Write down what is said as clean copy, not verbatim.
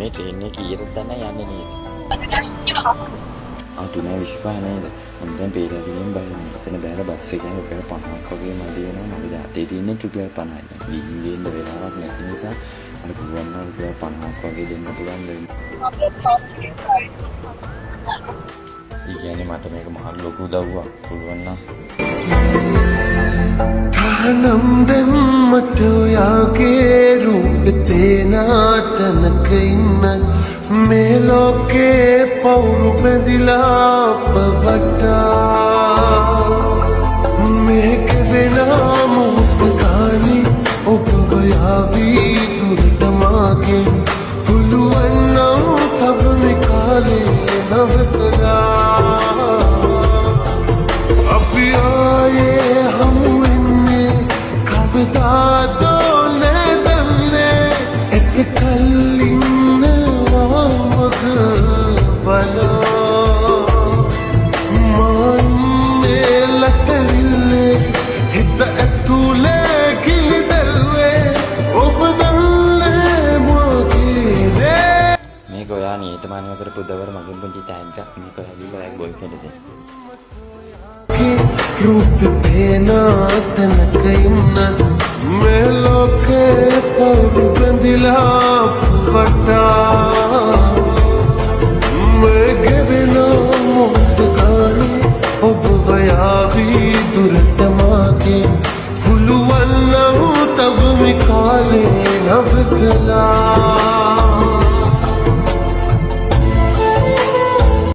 මේ ට්‍රේන් එක කීයටද දන්නේ යන්නේ නේද? ආ 3:25 නේද? මම දැන් පේලා තියෙන බය මෙතන බෑලා බස් එකෙන් රුපියල් 50ක් වගේ මදි වෙනවා. මගේ අතේ තියෙන්නේ රුපියල් 50යි. ගිහින් ගේන්න වෙලාවක් නැති නිසා මට පුළුවන් නම් රුපියල් 50ක් වගේ දෙන්න පුළුවන් දෙන්න. ඒ කියන්නේ මට මේක මහ ලොකු උදව්වක් පුළුවන් නම් තහනම් දෙන්නට යාගේ රූපේ නාතනක ඉන්න මේ ලෝකේ පවුරු බැඳිලා පවටා මේක වෙනා මොහොත ගානේ ඔබ යාවී දුරට මාගෙන් පුළුවන් නම් තව මේ කාලේ නවතලා අපි ආයේ හමු වෙන්නේ කවදාදෝ නැදන්නේ එතකල් ඉන්නවා මග බලා මන්නේ ලතරිල්ලේ හිත ඇතුලේ කිලිදල්වේ ඔබ දන්නේ මොකේනේ මේක ඔයා නියතමානීව කරපු දවර මගෙන් පුංචි තෑග්ගක්. මේක ඔයාගේ ඔයාගේ බොයිෆ්‍රෙන්ඩ් දෙන්න. रूपे नातनक इन्न मैं लोके पौरु बंदिला पटा मैं गिरना मोट गाने ob vayavi durata maage puluwanna tab mikale navdala